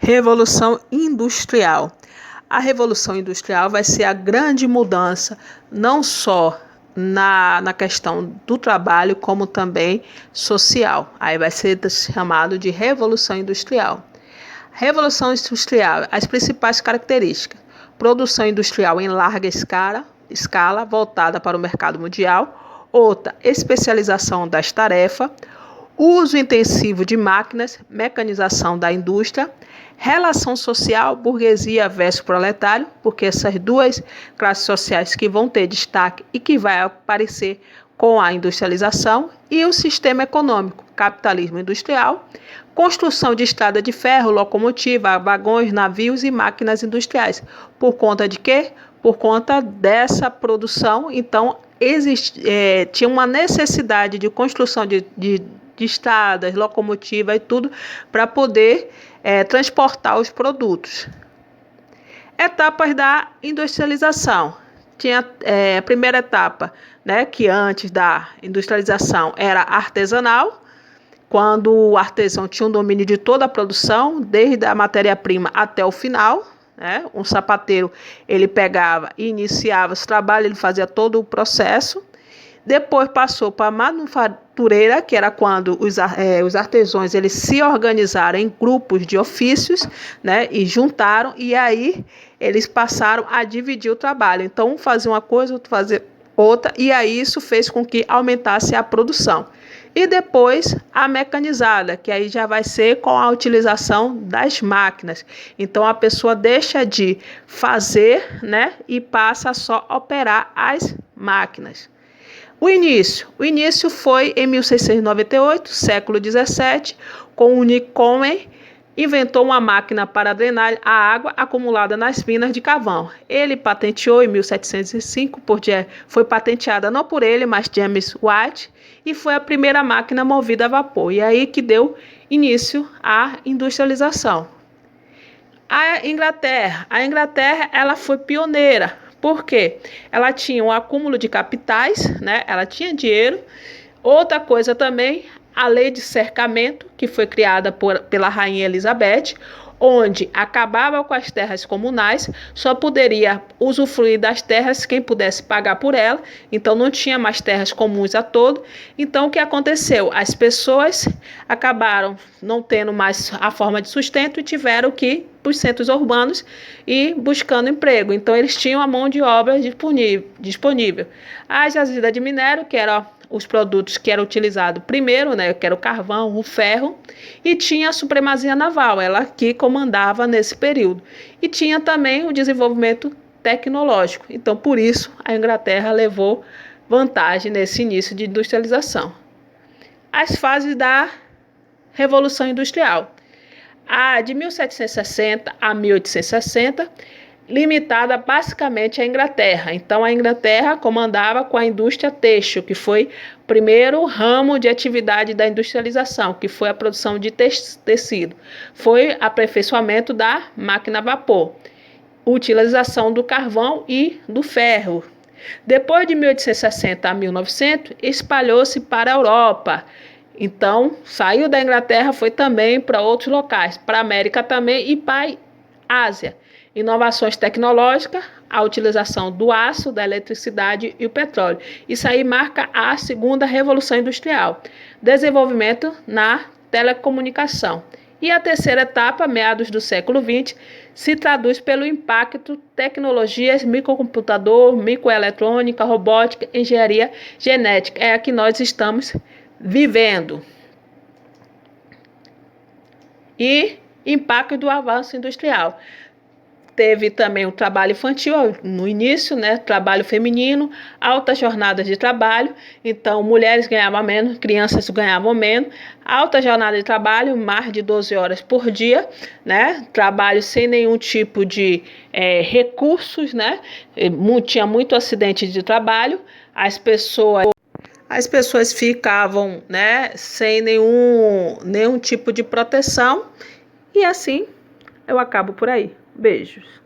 Revolução Industrial. A Revolução Industrial vai ser a grande mudança, não só na questão do trabalho, como também social. Aí vai ser chamado de Revolução Industrial. Revolução Industrial, as principais características: produção industrial em larga escala voltada para o mercado mundial. Outra, especialização das tarefas. Uso intensivo de máquinas, mecanização da indústria, relação social, burguesia versus proletário, porque essas duas classes sociais que vão ter destaque e que vai aparecer com a industrialização, e o sistema econômico, capitalismo industrial, construção de estrada de ferro, locomotiva, vagões, navios e máquinas industriais. Por conta de quê? Por conta dessa produção, então, tinha uma necessidade de construção de estradas, locomotiva e tudo para poder transportar os produtos. Etapas da industrialização. Tinha a primeira etapa, né, que antes da industrialização era artesanal, quando o artesão tinha um domínio de toda a produção, desde a matéria-prima até o final. Um sapateiro, ele pegava e iniciava esse trabalho, ele fazia todo o processo. Depois passou para a manufatureira, que era quando os artesãos eles se organizaram em grupos de ofícios, né, e juntaram, e aí eles passaram a dividir o trabalho. Então, um fazia uma coisa, outro fazia outra, e aí isso fez com que aumentasse a produção. E depois a mecanizada, que aí já vai ser com a utilização das máquinas. Então a pessoa deixa de fazer, né, e passa a só operar as máquinas. O início foi em 1698, século 17, com o Newcomen, inventou uma máquina para drenar a água acumulada nas minas de carvão. Ele patenteou em 1705, foi patenteada não por ele, mas James Watt, e foi a primeira máquina movida a vapor. E aí que deu início à industrialização. A Inglaterra ela foi pioneira. Por quê? Ela tinha um acúmulo de capitais, né? Ela tinha dinheiro. Outra coisa também, a lei de cercamento, que foi criada pela Rainha Elizabeth, onde acabava com as terras comunais, só poderia usufruir das terras quem pudesse pagar por ela, então não tinha mais terras comuns a todo. Então o que aconteceu? As pessoas acabaram não tendo mais a forma de sustento e tiveram que ir para os centros urbanos e buscando emprego. Então eles tinham a mão de obra disponível. As jazidas de minério, que eram os produtos que eram utilizados primeiro, né, que era o carvão, o ferro, e tinha a supremacia naval, ela que comandava nesse período. E tinha também o desenvolvimento tecnológico. Então, por isso, a Inglaterra levou vantagem nesse início de industrialização. As fases da Revolução Industrial. A de 1760 a 1860, limitada basicamente à Inglaterra. Então, a Inglaterra comandava com a indústria têxtil, que foi o primeiro ramo de atividade da industrialização, que foi a produção de tecido. Foi o aperfeiçoamento da máquina a vapor, utilização do carvão e do ferro. Depois de 1860 a 1900, espalhou-se para a Europa. Então, saiu da Inglaterra, foi também para outros locais, para a América também e para a Ásia. Inovações tecnológicas, a utilização do aço, da eletricidade e o petróleo. Isso aí marca a segunda revolução industrial. Desenvolvimento na telecomunicação. E a terceira etapa, meados do século XX, se traduz pelo impacto tecnologias, microcomputador, microeletrônica, robótica, engenharia genética. É a que nós estamos vivendo. E impacto do avanço industrial. Teve também o trabalho infantil no início, né? Trabalho feminino, altas jornadas de trabalho. Então, mulheres ganhavam menos, crianças ganhavam menos. Alta jornada de trabalho, mais de 12 horas por dia, né? Trabalho sem nenhum tipo de recursos, né? Tinha muito acidente de trabalho. As pessoas ficavam, né, sem nenhum tipo de proteção. E assim, eu acabo por aí. Beijos.